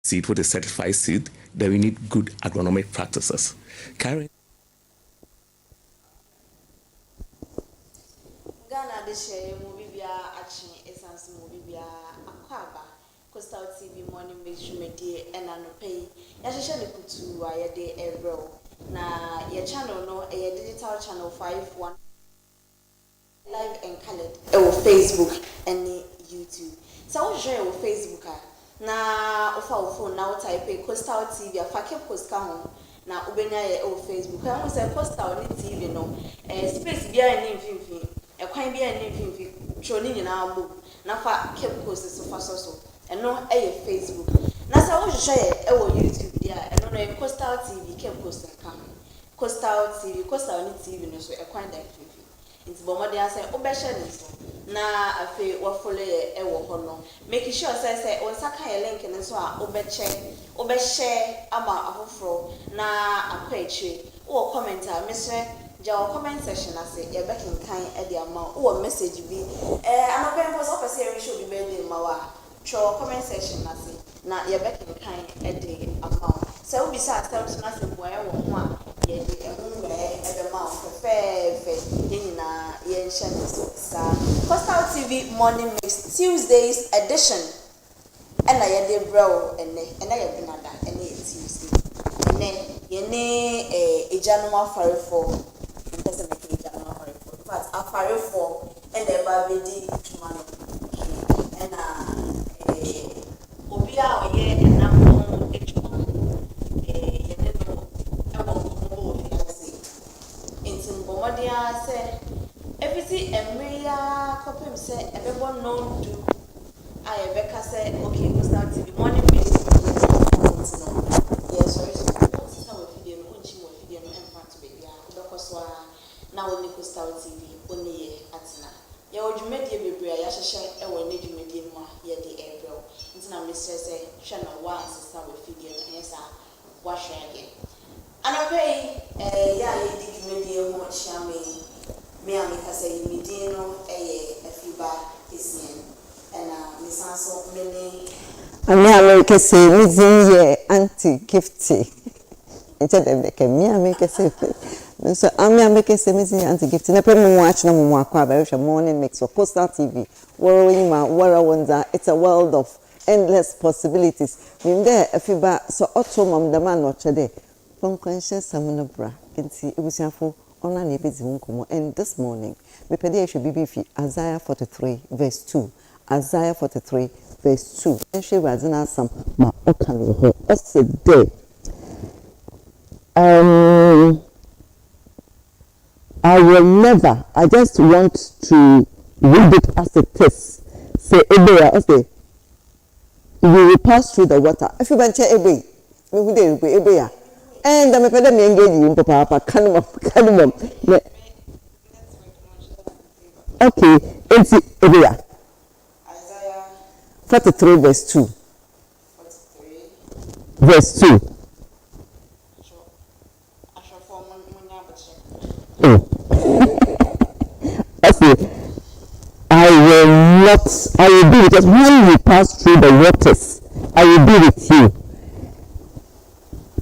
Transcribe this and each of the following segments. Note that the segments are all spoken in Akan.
seed with a certified seed, then we need good agronomic practices. Karen. Ghana this year movie bia action essence movie bia akwaba Coastal TV morning media and anope ya hye ne kutu a ye de ebro na your channel no a digital channel 51 live and colored Facebook and YouTube. So we share on Facebook na ofa phone na type Coastal TV afake post ka ho na ubenya ye o Facebook. I want say Coastal ni TV no space bia ni mfimfini e kwan bia ni mfimfini troni nyina abo na fa keep post so fa so eno e Facebook. Na sa wo share e wo YouTube dia eno no Coastal TV keep post ka Coastal TV Coastal ni TV no so e kwan da mfimfini. It's bomode answer obesha ni so na afi wa follow e wo ho no make sure say on saka ye link ni so a obeshare ama afoforo na akwachi wo comment a mesre ja wo comment section ase ye backing kan e de ama wo message bi anopen for so person e show bi birthday ma wa cho comment section ase na ye backing kan e de ama so we be say steps na se boy wo ho a ye de ehunwe e be ma fe na yen sa Coastal TV morning mix Tuesdays edition and I de bro and I binada and Tuesday and yene ejanuma fare for doesn't make ejanuma fare for but afare for and the babedi tomorrow and obia oye na mo ejuma yene no e wo into bomodia say everything emria copy say everyone know do I Rebecca said okay Coastal TV morning mix yes sorry so video no unchi mo video no emfa to be ya ubekoswa na woni Coastal TV oni ye atina ya odwumedie bebre ya hyehye e woni dwumedie mu ye de ebro ntina mesre say hwe na wa sister we video no esa wa hwe again anopei ya ye di dwumedie mu chiame me ameka say midino AFIBA ESSIEN and misanso mene ami ameka say mizin ye anti gifty instead of make me ameka say so ami ameka say mizin anti gifty na pe mo watch na mo akwa ba hwe morning mix for Coastal TV wara wonder it's a world of endless possibilities in there AFIBA so auto mom the man no chede from conscious samuna bra nti ebusiafo ona na ebezi nkomo and this morning me pede should be fi Isaiah 43 verse 2 Isaiah 43 verse 2 and she was in some ma okale he yesterday I will never I just want to read it as it is say ebe say you will pass through the water if you bench ebe me who dey ebe ya and me pede me engage you papa kanum okay it's ebe ya 43 verse 2. 43 verse 2. Okay. I will be with us when we pass through the waters. I will be with you.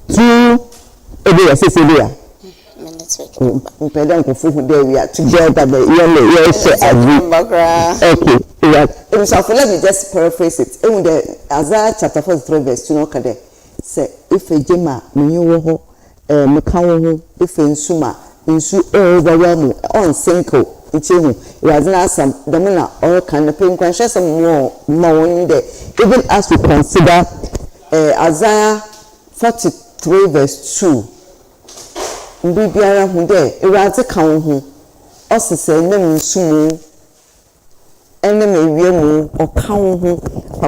Through Ebia, says Ebia. There we are together, but okay. So let me just paraphrase it. In the Isaiah chapter 43 verse 2 no kade say if a jema menyo ho meka ho if nsuma nsu overwhelm on single ichehu yazina some the na or can pen kwanshe some more in there even as we consider Isaiah 43 verse 2 mbibiara hu there irazi kan ho osese na nsumu ene mewie mu okan ho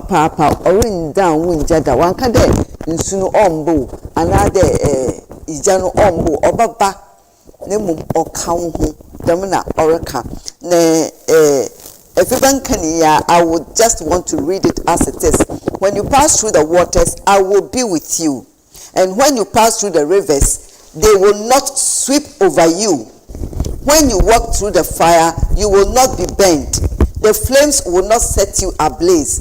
papa orin down wunjada wanka de nsu no ombo anade ija no ombo obaba ne mu okan ho dem na oreka na Efibankania, I would just want to read it as it is. When you pass through the waters, I will be with you. And when you pass through the rivers, they will not sweep over you. When you walk through the fire, you will not be burnt. The flames will not set you ablaze.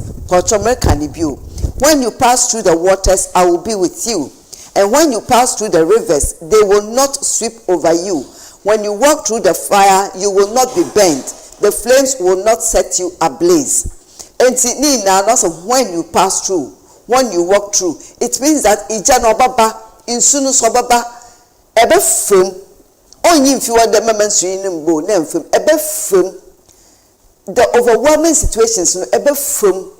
When you pass through the waters, I will be with you. And when you pass through the rivers, they will not sweep over you. When you walk through the fire, you will not be burnt. The flames will not set you ablaze. And also when you pass through, when you walk through, it means that ijano baba insunu sobaba ebe fem only if you want the moments in bo nem fem ebe fem the overwhelming situations no ebe fem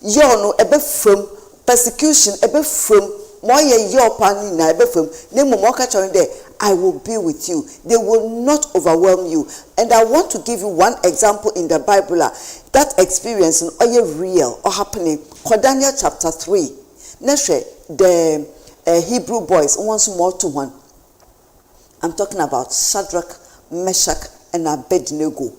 yo no ebe fem persecution ebe fem moye yo pani na ebe fem nemu mo ka chon there I will be with you. They will not overwhelm you. And I want to give you one example in the Bible. That experience is real or happening. Daniel chapter 3. Next, the Hebrew boys, once more to one. I'm talking about Shadrach, Meshach, and Abednego.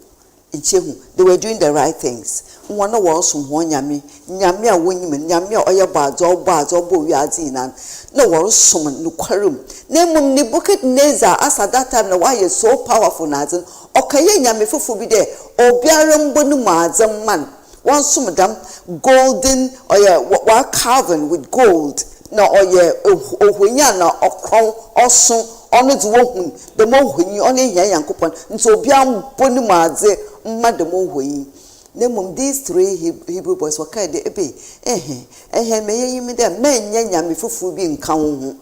They were doing the right things. One was one yami, nyamia winman, nyamia oya bads or boyazinan. No was summon, no quarum. Name Nebuchadnezzar, as at that time, why is so powerful, Nazan, or Kayanyami for be there, or Biaram Bonumazam man. One sumadam golden or yeah, carven with gold. No, or yeah, or Huyana or crown or soon on its woman, the more when you only yan coupon, and so Biam Bonumaze, Madam Oway. Name these three Hebrew boys were kind of ebe, may you mean that men yami for being count.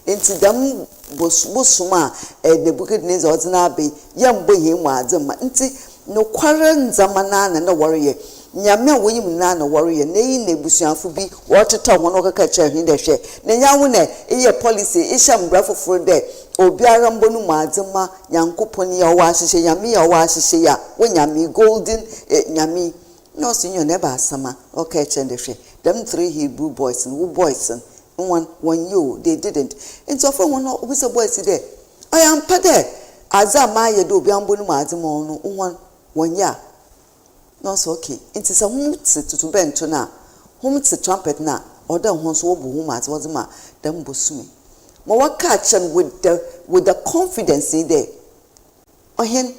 Into them Bosuma, Nebuchadnezzar or Nabi, young boy him was a manti, no quarren Zamanan and a warrior. Nyamia women na warrior, nay nebusian for be water town one or catcher in the share. Nayawune, a policy, isham bravo for there, or Biaram Bonuma, Zama, Yankuponi, or Washi, Yami, or Washi, when Yami golden, Yami, no senior never summer, or catch and the share. Them three Hebrew boys and who boys and one you, they didn't. And so for one with a boy today, I am Pade, Azamaya do Biambonuma, one year. No, so okay. It is a home to bend to now. Home to trumpet now. Or the ones who was ma, them busumi. More catch and with the confidence in there. Oh, hen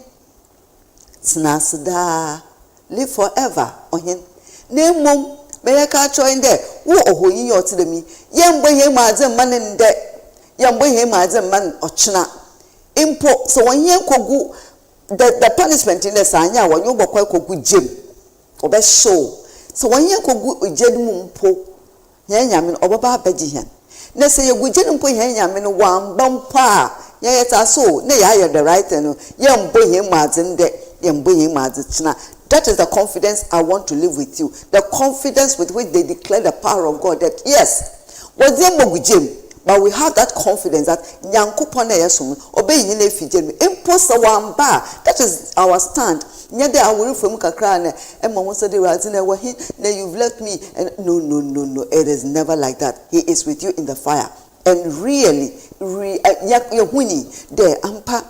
Snasda live forever. Oh, hen name mum, may I catch in there? Who you are to me? Young boy, him as a man in there. Young boy, him as a man or china. Import so when you go. The punishment in the sanya when you go good gym or best show. So when you go good gym po, Yamin or Baba Bejihan. Let's say you good gym po Yamin one bumper. Yes, I saw, nay, I had the right and young boy him in the young boy him That is the confidence I want to live with you. The confidence with which they declare the power of God that yes, was them good gym. But we have that confidence that Nyankopon yesum obey nyine fije imposa wamba. That is our stand. Nyade awuru fam kakra na emma won say the razina wa he na you've left me and no it is never like that. He is with you in the fire. And really yahuni there ampa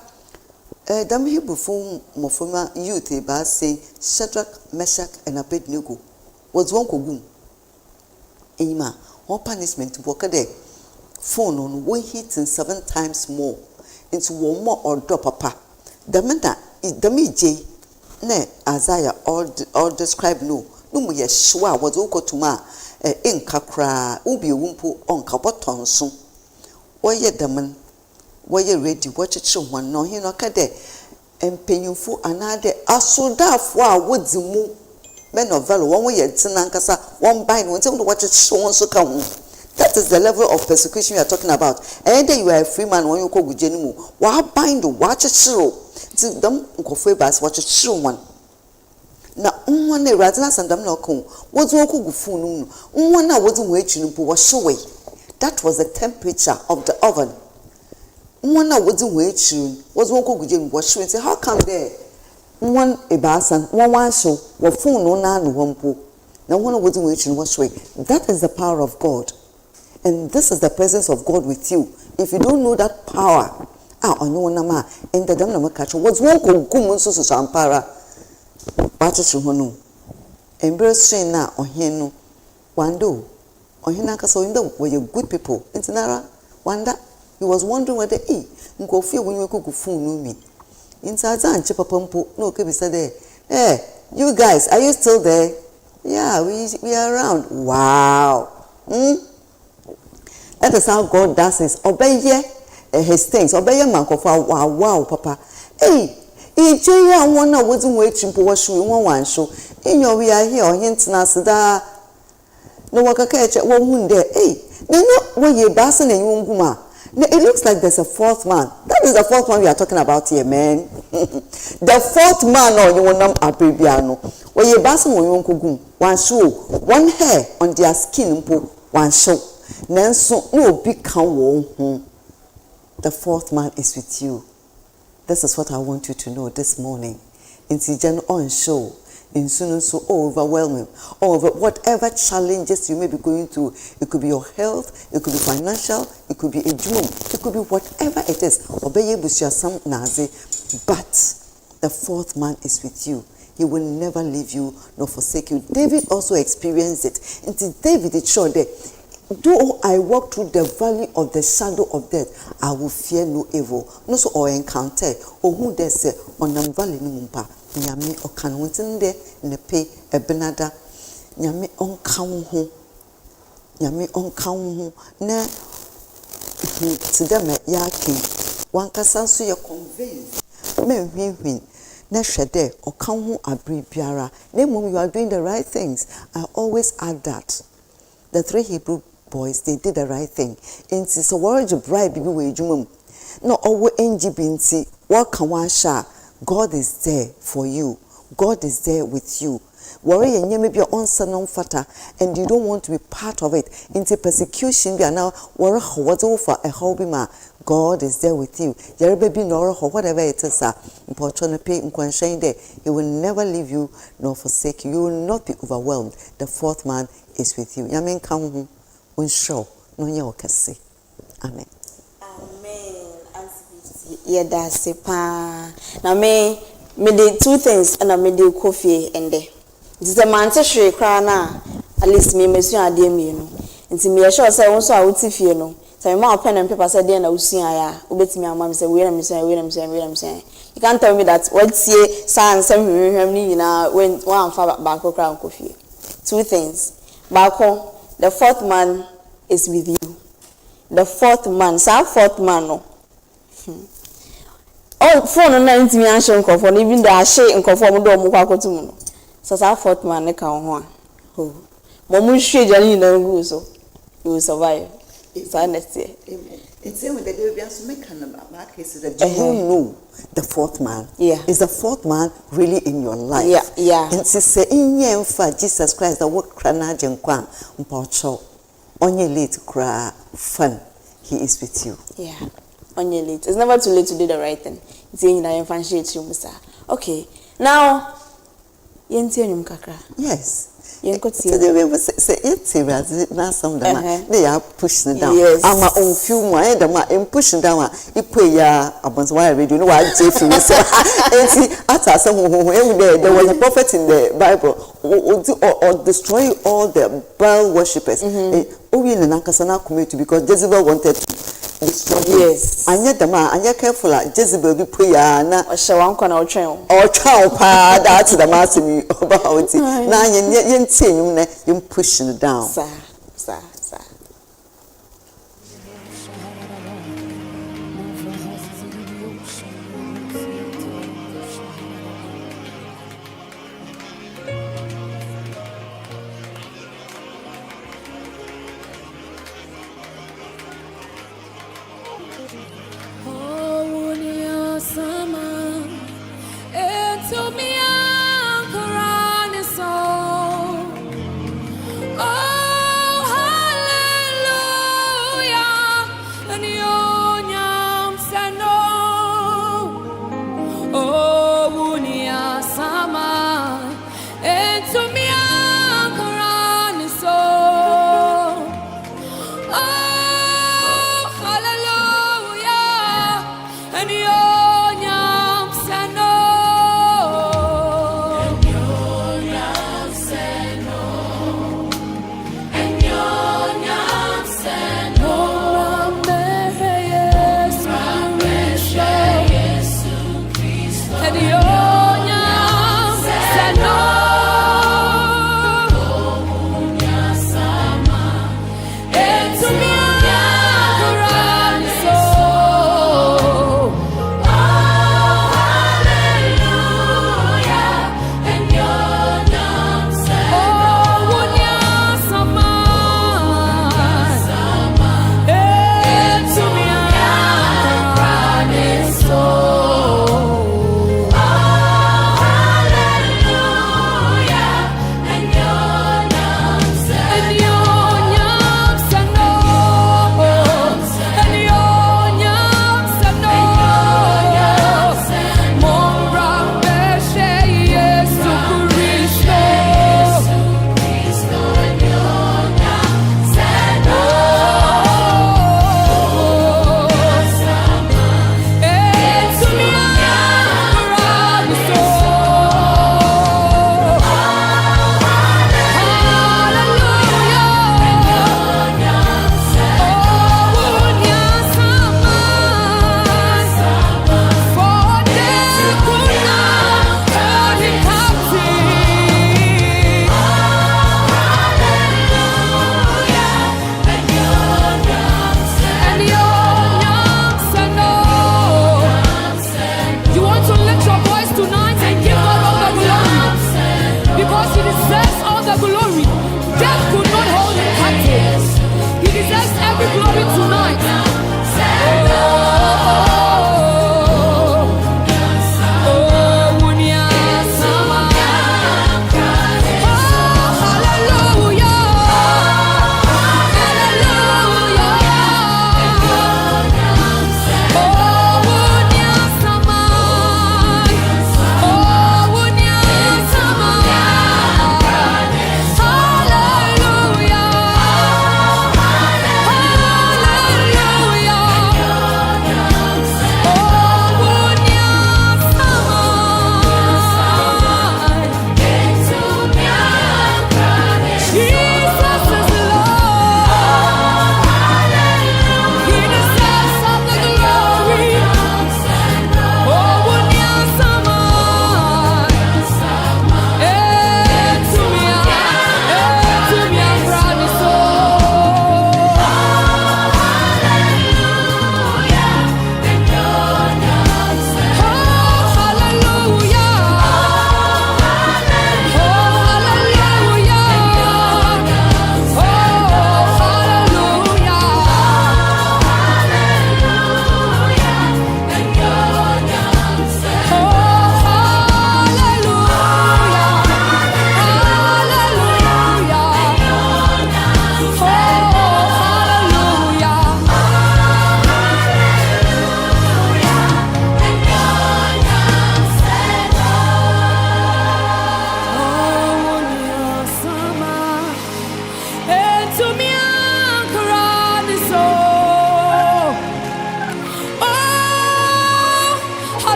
dam Hebrew fom mofoma youth ba say Shadrach, Meshach and Abednego was one kogum. Enyima one punishment boka there. Phone on one hitting 7 times more into one more or drop papa. The meta is the me ne Isaiah all describe no we ye sure was oko to ma in kakra ubi wumpo on kaboton so. Why ye the man? Why ye ready? Watch it show one no he no kade and painful another asoda for woods mu men of value one way yet nankasa one bind one to watch it show one so come. That is the level of persecution we are talking about. And then you are a free man when you go with Jenimu. Why bind watch a shiro? To them, Kofebas, watch a shiro one. Now, one day, Razana and Damnoko was Woku Funu. One wasn't waiting to wash away. That was the temperature of the oven. One wasn't waiting, was Woku Gujin wash away. Say, how come there? One a basan, one show, were phone no nan wampo. Now, one wasn't waiting wash away. That is the power of God. And this is the presence of God with you. If you don't know that power, in the Damna catch was one could so sampara. Bachu embrace na on henu. Wando. On Hinaka so in the were you good people. It's Nara. Wanda. He was wondering whether go feel when you could fool me. Inside Zan Chipapampo, no could be said there. Hey, you guys, are you still there? Yeah, we are around. Wow. That is how God does his obey his things. Obey mankofa wow papa. Hey, ije one wasn't waiting for what you want show. In your we are here or hint nasda. No waka catch one there. Hey, no when you basin and you it looks like there's a fourth man. That is the fourth one we are talking about here, man. The fourth man or you want them abibiano. When you basin or you go one show, one hair on their skin one show. Nanso no big can the fourth man is with you. This is what I want you to know this morning. In Tijan on show, in soon so overwhelming, over whatever challenges you may be going through. It could be your health, it could be financial, it could be a dream, it could be whatever it is. Obey some nazi, but the fourth man is with you. He will never leave you nor forsake you. David also experienced it. Until David is sure that though I walk through the valley of the shadow of death, I will fear no evil. No so or encounter or who there say on the valley numpa. Nyame o kan wonde ne pe ebenada. Nyame on kan ho. Nyame on kan ho na to them ya king. One kasa so you convince. Me hwin na hwede o kan ho abri biara. Na mum you are doing the right things. I always add that. The 3 Hebrew boys, they did the right thing. And so what you bribe people with you? No, over NGBNC, what can one share? God is there for you. God is there with you. Worry and you may be on son fata, and you don't want to be part of it. Into persecution, we are now worry what's over a hobby ma. God is there with you. Your baby nor whatever it is, important pay in Quanshane there. He will never leave you nor forsake you. You will not be overwhelmed. The fourth man is with you. Yamen come home. Unsure, no ya okase. Amen. Amen. Yeah, that's it. Now me did 2 things and I made the coffee and there. This is a man to share crana. At least me monsieur adie me no. Nti me sure say won so a wuti fie no. Say my pen and paper say dey na usia ya. Obetimi amam say we na me say. You can't tell me that what say san sem hwehwem ni nyina when one fa back kra coffee. 2 things. Bako, the fourth man is with you. The fourth man, fourth man no. Oh, phone na ntimi answer nkofo, even the ashe nkofo mo do mo kwakotu mu no. So fourth man ne ka ho a. Oh. Mo mu hwe jani na ngu so. You will survive. So next year. Amen. It's same with the baby as make an back is that you know the fourth man. Yeah. Is the fourth man really in your life? Yeah. And say in ye for Jesus Christ the work crana jenkwa mpocho. Onye late cry fun. He is with you. Yeah. Onye late. It's never too late to do the right thing. It's in your fancy you musa. Okay. Now yenti onyum kakra. Yes. So the way say it's serious na some them they are pushing down. Yes. Ama on few more them are pushing down. Ipe ya abons why radio no wa jefi say enti ata say there was a prophet in the Bible or destroy all the Baal worshippers. We in Nankasana community because Jezebel wanted to destroy him. Yes. Anya dama anya careful Jezebel be prayer na o shewan kwa na o twen pa that the massimi about it. Na yen tin na yen pushing it down. Sir.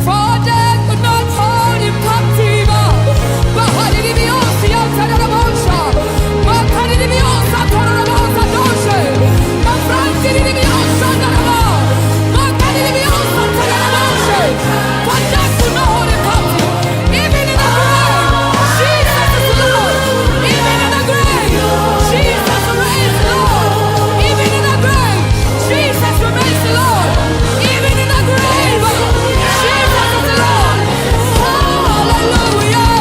For death could not hold him captive. But how did he be all see outside of the motion? But how did he be all sat on the mountain? My friend, did he be all shut on the mouth? But how did he be all sat on the mountain? For death could not hold him captive. Even in the grave, Jesus is Lord. Even in the grave, Jesus remains Lord. Even in the grave, Jesus remains Lord. Even in the grave, Jesus is Lord. Hallelujah.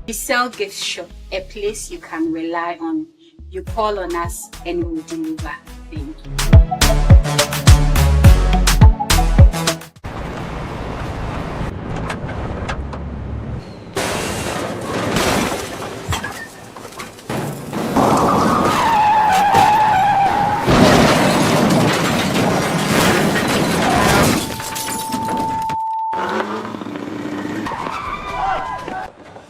We sell gift shop, a place you can rely on. You call on us and we will deliver. Thank you.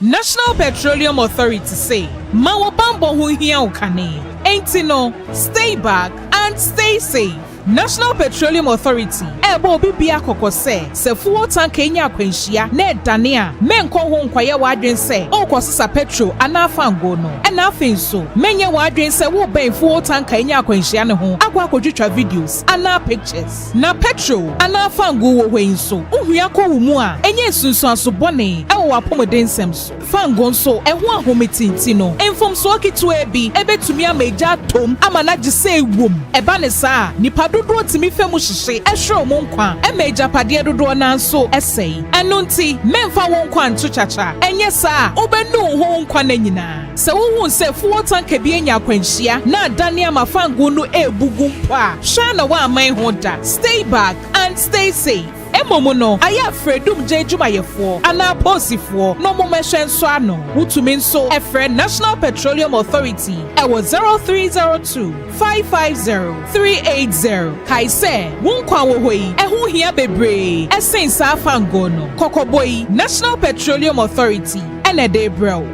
National Petroleum Authority say, Mawa Bambo hu hiya ukane. Ain't no, stay back and stay safe. National Petroleum Authority ebo bibia kokose se fuel tank enya akwanhia na edane a menko ho nkwaye wadwen se okosisa petrol anafango no na afenso menye wadwen se wo ben fuel tank enya akwanhia ne ho akwa akodwetwa videos ana pictures na petrol anafango wo hwenso ohua ko wumu a enye sunsu asobone ewo apomodensem so fango nso eho ahometinti no enfomso akitu ebi ebetumi ameja tom amana gise ewom eba ne saa nipa dodo timi femu hihye ehwe mo nkwa emeja pade dodo na nso esei eno nti memfa won nkwa nto chacha enye saa obenu ho nkwa na nyina se wo se fuo tanka bi enya akwanhia na adane amafango no ebugu mpa hwa na wa aman ho da. Stay back and stay safe. Emomo no aya fredum je jumayefo ana posifo no mo mehwe nso ano wutumi nso efre National Petroleum Authority ewo 0302 550 380 kaise wonkwa wo hoi eho hia bebre esensa afango no kokoboi National Petroleum Authority ene de bro.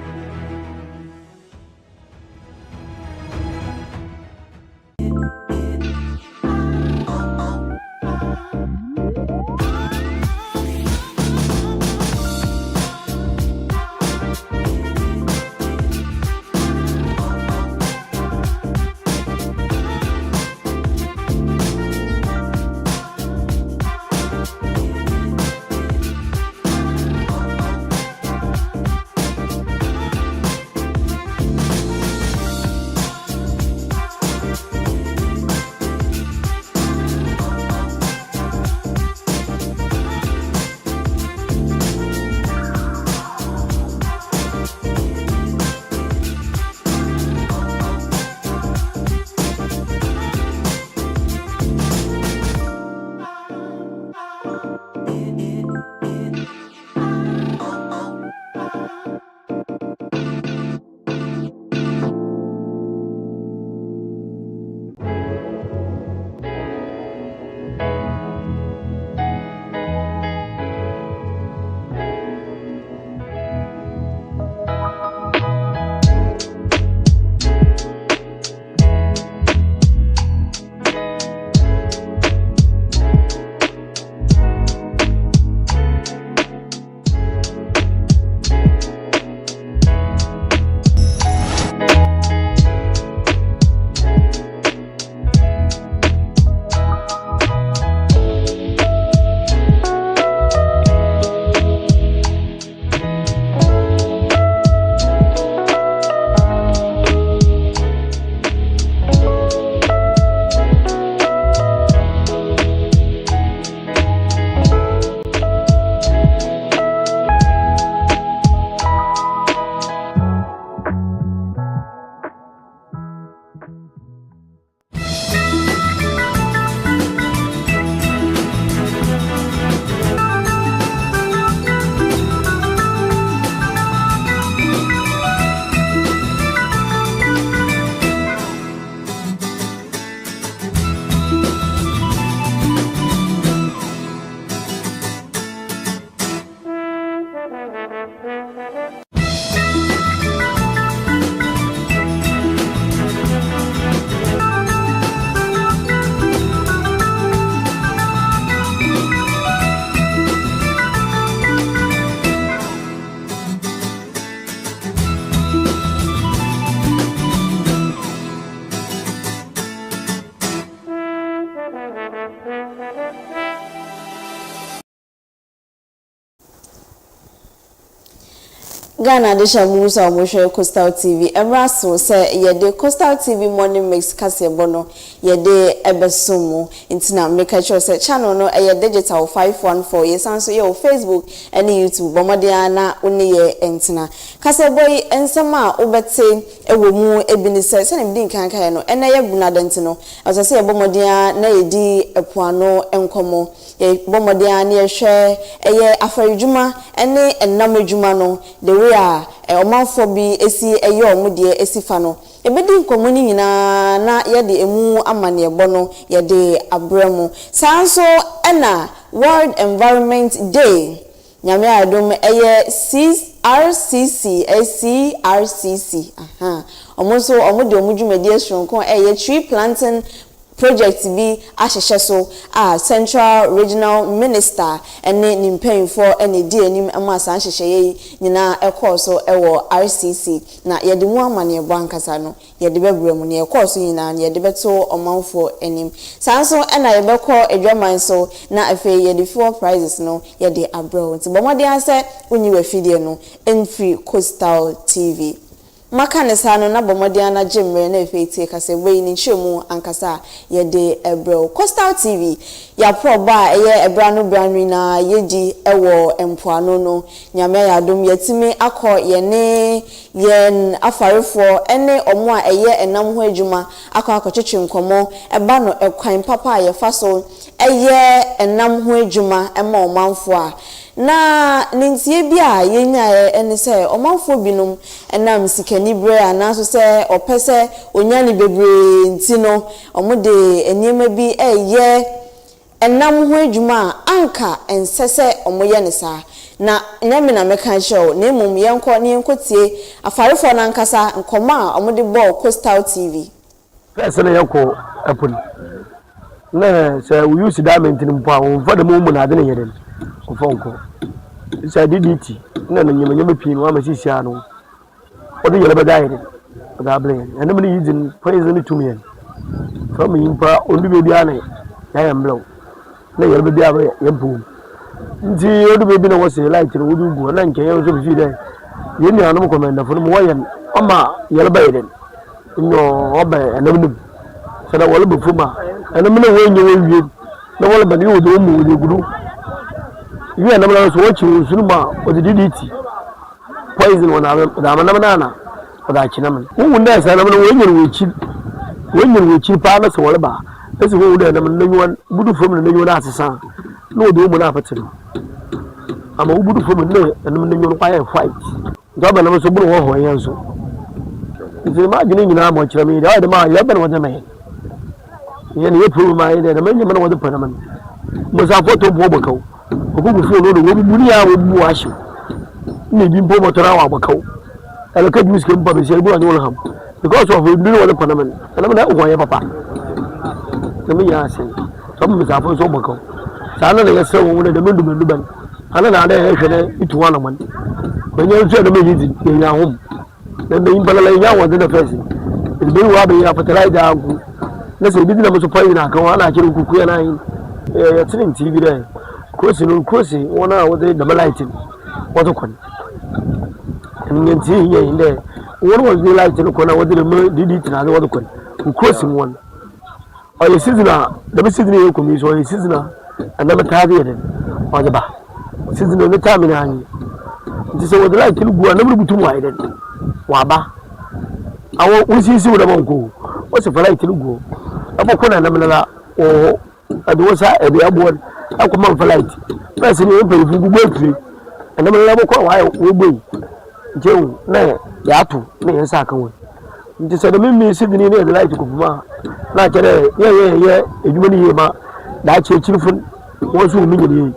Ghana de shamu so mo Coastal TV emraso se ye de Coastal TV morning mix kase bono ye de ebesomo intina make sure se channel no ye digital 514 ye sanso ye Facebook any YouTube bomode ana oni ye intina kase boy ensema obete ewo mu ebini se ne bidin kankan no ena ye bunade ntino aso se ye bomode na ye di epuano enkomo ye bomode ana ye hwe eye afarijuma ene enamejuma no de omanfo bi esi eye omudie esi fa no ebedi nkomuni nyina na ye de emu amane ebo no ye de abremu sanso ena World Environment Day nyame adom eye CRCC omonso omudi omudwumadi esronko eye tree planting project bi ahehye so Central Regional Minister ene nimpen for ene di anim amasa ahehye nyina ekoso ewo RCC na yede mu amane ebo ankasa no yede bebremu ne ekoso nyina yede beto omanfo enim sanso ena yebekọ edwaman so na afi yede for prizes no yede abro nti bomode ase onyiwe fidie no enfree Coastal TV Makane sano na bomode ana jemre na efetie kase we ni chemu ankasa ye de ebro Coastal TV ya pro ba eye ebra no branwi na yedi ewo empoano no nyame ya dom yetime akọ ye yen afarefo ene omo a eye enam ho adwuma akọ akọcheche nkomo eba no ekwan papa ye faso eye enam ho adwuma ema omanfo a na nintie bia yenya ene se omanfo binum enam sikani bre anaso se opese onyani bebre ntino omude eniema bi eye enam ho adwuma anka ensese omoye ne sa na nyame na meka show na emum yenko ne yenkotie afarefo na nkasa nkoma omude ball Coastal TV pese na yenko apun na se we use diamond ni mpo a won fa de mu na ade ne yeden ofonko isa DDT na nyame pii no amasisi ano odi yele bagaire da blen ene me yidin poison to me from yimpa ondu be bia na ya yamblo na yele be bia yampu nti odu be bi na wo se light no odu gu na nke ye so bi de ye ni anu ko menda fo mo wayen ama yele bayden no oba enam sada wala be fuma enam na wo nyi wo wie na wala ba ni odu mu odu gudu you and I'm so watching Zuma or the DDT poison one of the Amanana or that Chinaman. Who would dance? And I'm when you cheap partners or whatever. That's a wood and I'm no one good from the new son. No, the woman after him. I'm a good from no, and I'm no fire fight. Governor was a blue or answer. It's imagining how much I mean, the other man, Lebanon was a man. You prove my head and a man was the Panamanian. Was a photo of Wobako. Ogugu fo no wo buri a wo bu ahye ni bi mpo motora wa bakau ele ka juice ke mpa be se bu anyo ham because of we no Panamanian ana na wo ye papa na me ya se so me sa fo so bakau sa na ya se wo de mendu ban ana na da ya hwene itu wana man banya so de me yidi ya hom na be impala ya wo de face it be wa be ya fatara da anku na se bi na mo so fayi na kan ana kire kuku ya na yin ya tin TV da Crossing one hour with the lighting. What a con. And you see here in there. What was the light in the corner? What did it another other con? Who crossing one? Or your seasoner, the seasoning committee, or your seasoner, and never tired or the bar. Season of the time in hand. This is what the light to go and never go too wide. Waba. I won't see what I won't go. What's a light to go? About corner, or at the wayside, at the airborne. I come on for light. Person you pay for Google and I'm never quite why we be. Joe, nay, Yatu, me and Saka. It is a me sitting in the light to Kuma. Like yeah, you money here, that children was who mean.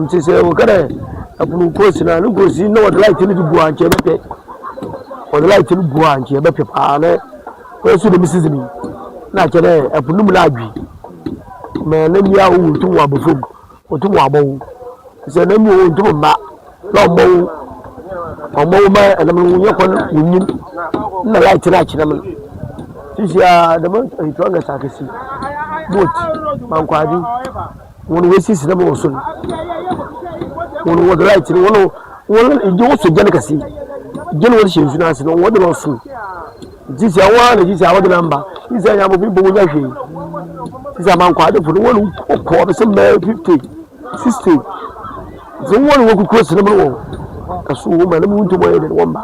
It is a blue person and go see no light to go and check or the light to go and check Papa. Where's the Mrs. Me? Not a Punum man name ya wu tu wa bufug o tu wa bawu se na mi o tu ba lo bawu o bawu ma na mu nya kon wunyin na light na chi na mun ti ya da mun to ga sakasi bot man kwadi won we sisi na mo sun won wo light ni won wọ́n ìjọ sọ jẹ́ kẹsì jẹ́ wọ́n ṣe ìfúnná sí wọ́n dẹ̀ lọ sùn jíṣẹ́ àwọn àlẹ́ jíṣẹ́ àwọn dẹ̀ nàmbà jíṣẹ́ ẹ̀yà àbòfin bọ̀ wọ́n yà hwẹ́ jíṣẹ́ àmàǹkọ́ àdéfò wọ́n kọ́ ọ̀bẹ sẹ́ mẹ́ẹ́ 50 60 tí wọ́n wọ́n kúkúrò sí lẹ́mọ̀ wọ́n kàṣù wọ́n mọ̀ lẹ́mọ̀ tó wọ́n yẹ dẹ̀ wọ́n bá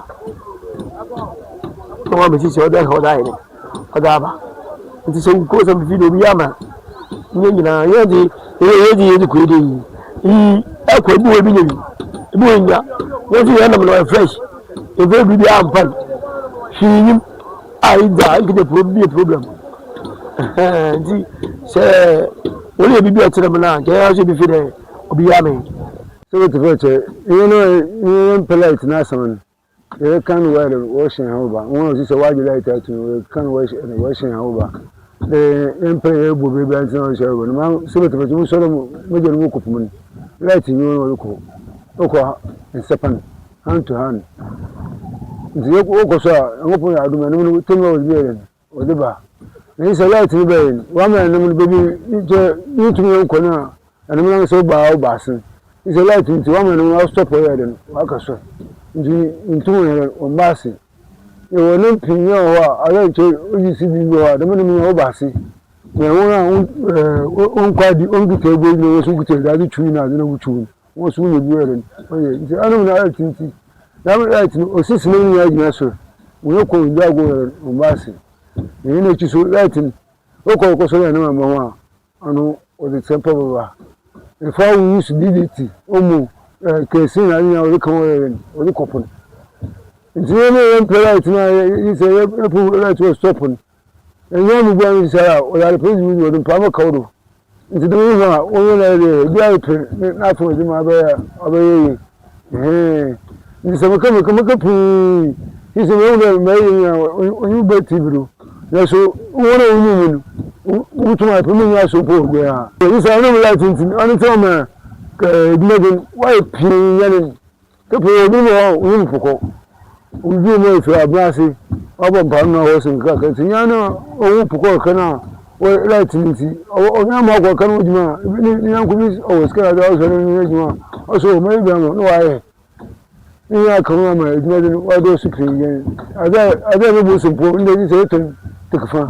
wọ́n bẹ̀ jíṣẹ́ ọ̀dẹ̀ ẹ̀ka ọ̀dẹ̀ ayẹ̀ ọ̀dẹ̀ àbá nti sẹ́ kúkúrò sẹ́ fífi lóbi yàmà nyẹ́ nyinaa yẹ́ di kúrò dé yìí ẹ̀kọ́ ebi wọ́n ebi yẹ bi ebi wọ́n nya wọ́n ti yẹ ẹnam na fresh ebi bi ampan hwiyim ayi da nkete problem nti sɛ wọ́n yẹ bibi ɛkyerɛ mu na kẹ́ ẹ́ ọ́sẹ́ bi fi dɛ obi yá mi. sọ́wọ́ ti fẹ́ kyẹ́ ìyẹn pẹ̀lẹ́tì náà sọ̀rọ̀ yẹ kan wẹ́ẹ̀rẹ̀ wọ́ọ̀ṣẹ̀ hàn ọba wọ́n ò sì sọ wájú láì tẹ̀ tún yẹ kan wọ́ọ̀ṣẹ̀ hàn ọba yẹn pẹ̀lẹ́ yẹ bọ̀ bẹ́ẹ̀ bí wọ́n ti náà ṣe ọba sọ́wọ́ ti fẹ́ kyẹ́ mo sọ̀rọ̀ mo jẹ́ mo kò fún mi láìtì yẹn wọ́n kọ́ nsẹ́pàn hand to hand nti yẹ kọ́ sọ a ẹ̀wọ́n pọ̀ àdùmọ̀ ẹni mo tẹ́ mi wọ́n bí ẹ̀rẹ̀ ọ̀dẹ́ bá ẹ̀yin sọ láìtì mi bẹ́ẹ̀ wọ́n mẹ́rin ẹni mo bẹ́ẹ̀ bí yín tún yẹn kọ́ náà ẹni mo náà sọ ọba àsìn ìṣe láìtì mi ti wọ́n mẹ́rin wọ́n stop ọ̀yẹ́ ẹ̀dẹ̀ wọ́n kà sọ nti ntúmọ̀ yẹn wọ́n bá àsìn ìwọ ní pìnyẹ́ ọ̀họ́ a ayé ìkyẹ́ oyi si bi wọ́ àdàmọ́ ni mi yẹn wọ́n bá àsìn wọ́n a wọ́n kọ́ adi wọ́n kìtà egbo ní wọ́n sún kìtà ìdájí tùwì náà àdínà wọ́n tùwì wọ́n sún yẹ bí ẹ̀rẹ̀ ọ̀yẹ́ nti ẹnu mi náà ayé tìǹtì yàrá láìtì mi òsìsì náà yẹn gyina so wọ́n yẹ kọ́ ìdí àgbo ẹ̀rẹ̀ wọ́n bá àsìn èyí náà ekyi so láìtì mi ó kọ́ ọkọ́ sọ́yà ní màmá wọn a ọ̀nà ọ̀dẹ̀ tẹ́mpọ̀ bàbà ìfọ̀ àwọn yìí sùn DDT ọmọ kẹ̀sì náà ní àwọn ọ̀dẹ̀ kan wọ́n ẹ̀rẹ̀ ọ̀dẹ̀ kọ̀pọ̀ nti yẹn náà yẹn pẹ́ láìtì náà yẹ sẹ́ yẹ pẹ́ láìtì wọ́n stop ni ẹ̀yìn mi gbọ́ ẹni sẹ́ra ọ̀dẹ̀ àdìpọ̀ yìí mi ọ̀dẹ̀ mpàmọ́ kàwọ́ do nti tó yẹ hàn wọ́n yẹn náà yẹ bí ayé pẹ́ náà fún ẹ̀dínmọ̀ abẹ́yẹ yẹ nti sẹ́ mẹ́kẹ́ pii yìí sẹ́ mẹ́yìn bẹ́ẹ̀ tì bìrò yẹso wọ́n náà wọ́n yẹn wọ́n tún àìpẹ́ mi ní aṣọ òpó ògbé ha yìí sẹ́ ẹni mi láì tuntun ọ̀nì tí wọ́n mẹ́ ẹ̀ẹ́dínlẹ́gbẹ̀ wáyé pii yẹn ni kẹ́pẹ́ ọdún mi wọ́n yẹn fòkọ́ ojú mi ìfẹ́ àbúrò ase ọbọ̀ mpàmù náà wọ́n sìn káàkiri tí yẹn náà owó pòkọ́ ọ̀kan náà wọ́n láì tìǹtì ọ̀nyá máa kọ̀ ọ̀kan náà wọ́n jùmọ̀ ní yankun bí ọ̀wọ̀ sikẹ́ àti ọ̀sẹ̀ ní yẹn jùmọ̀ ọ̀sẹ̀ ọ̀mọ ibi àmọ̀ ní wàá yẹ ní yẹn àkàrà àmọ̀ ẹ̀dínlẹ́gbẹ̀ wọ́n adé ọ̀sẹ̀ pii yẹn adé mi bó sèpò ní ẹni sẹ́ ètò tẹkifá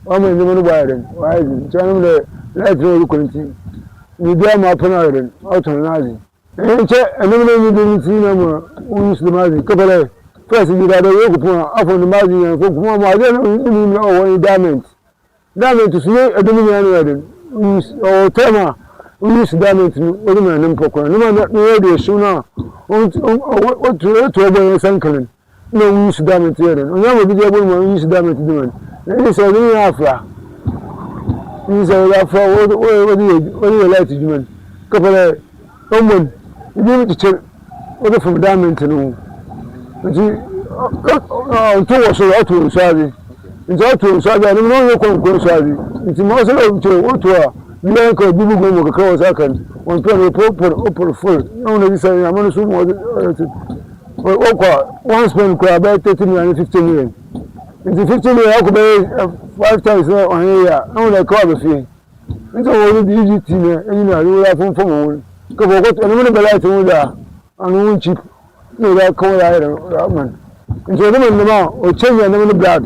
wọ́n mọ̀ ẹ̀dínlẹ́gbẹ̀ ní wàá yẹ wàá yẹ tí wọ́n mọ̀ láì tìǹtì orúkọ ní ti ní bí àmọ̀ apọ̀ náà yẹ ọ̀tọ̀ náà yẹ ẹ̀yìn kyẹ́ ẹ̀nẹ́mọ̀ ní bí ti náà mọ̀ wọ́n sùn máa yẹ kẹ́pẹ́lẹ́ fẹ́ẹ̀sì bí dáadáa yóò kó fún wa afọ ní máa yẹ kó fún wa mọ̀ adé ní mi ọ̀wọ́ ní diamond sùn ní ẹ̀dínlẹ́ mi yẹn yẹ ọ̀wọ́ tẹ́ẹ̀mà wọ́n yẹ sí diamond ní ọdún mẹ́rin ní mpọ̀kọ̀ ní wọ́n yẹ di ẹ̀sùn náà wọ́n tu ọgbọ́n yẹn sẹ́ńkìlìn ní wọ́n yẹ sí diamond yẹ dẹ̀ ọ̀nyá wọ́n bí jẹ́ bọ́ wọ́n yẹ sí diamond dì mọ́ ní sẹ́ ní yẹn afra ní sẹ́ yẹ afra wọ́n yẹ láti jùmọ̀ kọ́pẹ́lẹ́ ọmọ ìdí mi kìkyẹ́ wọ́n bẹ fún diamond ní wọn nti ntọ́ wọ̀ sọ̀rọ̀ ọ̀tọ̀ nso adi nti ọ̀tọ̀ nso adi ẹni wọ́n yẹ kọ́ nkọ́ nso adi nti mọ̀ ọ́sẹ̀ lọ́wọ́ nkyẹn wọ́n tó a bí wọ́n kọ́ bíbí gbọ́n mọ̀ kakra wọ́n sá kan wọ́n pẹ́ ní ọ̀pọ̀ fúl náà wọ́n lè sẹ́ yẹn àmọ́ ní sùn wọ́n kọ́ wọ́n spend kọ́ abẹ́ 30 million ní 50 million nti 50 million ọkọ̀ bẹ́ẹ̀ 5 times náà wọ́n yẹ yà wọ́n lè kọ́ àbẹ̀ fi nti wọ́n ní DGT ní ẹ̀yìn náà yóò yà fún fọ́ọ̀mù wọn kọ́kọ́ ẹni wọ́n ní bẹ̀rẹ̀ àti wọn dà àná wọn cheap ní ìdá kọ́ ya yẹrẹ ọ̀man nti ọdún mi nìmọ̀ ọ̀kyẹ́nyẹ ẹ̀nẹ́mú ní brad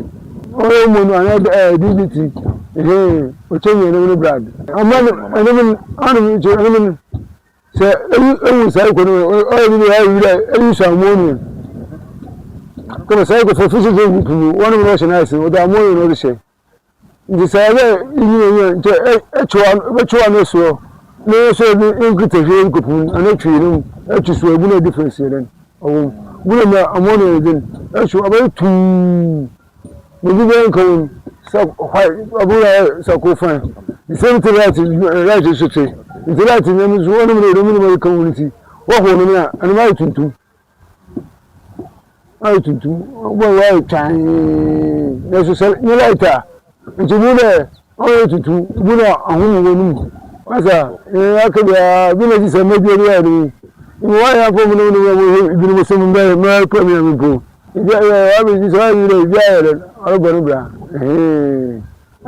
ọ̀rọ̀ ọmọ nù àná DGT ọ̀kyẹ́nyẹ ẹ̀nẹ́mú ní brad ọmọ ẹ̀nẹ́mú sẹ ewu sáyé kọ́ ní ọ̀rọ̀ mi ní ọ̀rọ̀ yìí dẹ̀ ẹ̀yí sọ ammonia kọ́mọ sáyé kọ́ fọ́ fíṣẹ́ fún group mu wọ́n ní mo lọ́ọ́ ṣe náà ẹ̀sìn ọ̀dọ̀ ammonia ní ọ̀dọ̀ ṣe nti sáyé bẹ́ẹ̀ yìí nti ẹ̀kyẹ́wà ní ẹ̀sọ́ ní ẹ̀sọ́ ní nkìtẹ̀ fi nkùpù àná ẹ̀twì ní mu ẹ̀twì sọ ẹ̀bù náà difference yẹn ọwọ́ gbọ́dọ̀ mọ ammonia yẹn dín ẹ̀sọ́ abẹ́rẹ́ tuuu níbi bẹ́ẹ̀ nǹkan wọn abúlé sako fan the same thing right ṣe ṣe nti right ní ẹni sọ wọn ní mo lè rí mímú ẹ̀ka wọn ti wọ́n kọ́ ọ̀nà mìíràn ẹni máa yẹ tuntum wọ́n wá yẹ twaan ẹ̀sọ́ sẹ́ ní láìta nti mú dẹ̀ wọ́n yẹ tuntum bú náà ahọ́n wọn ní mu wọ́n sà ẹ̀ akẹ́bíà bí náà ti sẹ́ mẹ́bí ẹni yà ni wọ́n yà fún mi ní wọ́n ibi ni mo sọ mi bẹ́ẹ̀ mẹ́rin kọ́ mi àmì bò ibi ayẹ wàá mi sísọ wàá yìí rẹ̀ ibi ayẹ rẹ̀ ọlọ́gbọ̀n bra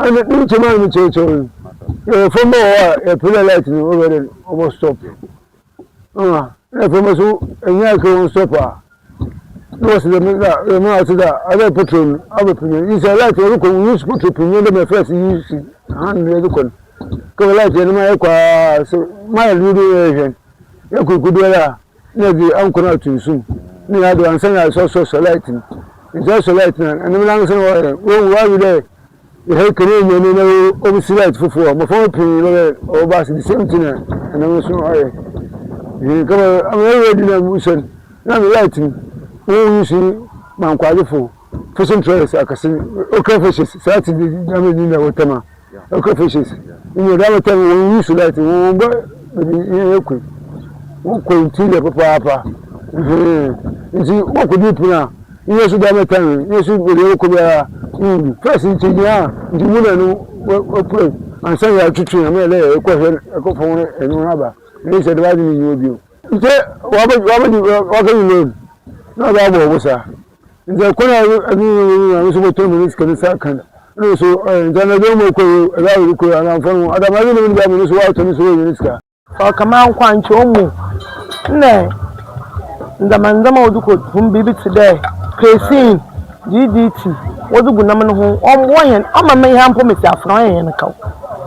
ẹni ní ìkyẹ́ máa mi kyerẹ́kyerẹ́ fún bọ́ wọ́n a ẹ̀pẹ́lẹ̀ láti ní wọ́n bẹ̀rẹ̀ ọmọ stop na fa maso enya ka won stopa no was the me out da ada petrol aba pinyo is a light you ko use petrol pinyo dem first use hand le ko ko light ni ma kwa so ma lu ya ku la na di an kuna tunsu ni ya do an sanya so light ni is light na and me lang so wo de he kere ni no obviously light fufu ma fo pinyo o ba the same thing and no so come I'm ready na musen na me light ni wo use man kwalifo fishing trails akasi okay fishes Saturday damage na wotama okay fishes in your other time we use light wo ba ku wo ko intile papa nti wo ko deep na yesu damage time yesu bele ko bia first nti ya nti mu na no wo pray and say ya tutu na me le ko fon enu na ba ni se dwa ni ni obi nti wa ba ni na ba bo busa nje kuna ani so boto mi skani sakan no so jana do mo ko rawi ko ana fanu adama ni ba mi so wa to ni so ni ska o kama kwanche omu ne ndama oduko fun bibi today cresin GDT wodugu nam no ho omwoyen amama ihe ampo mesi afran yen kaw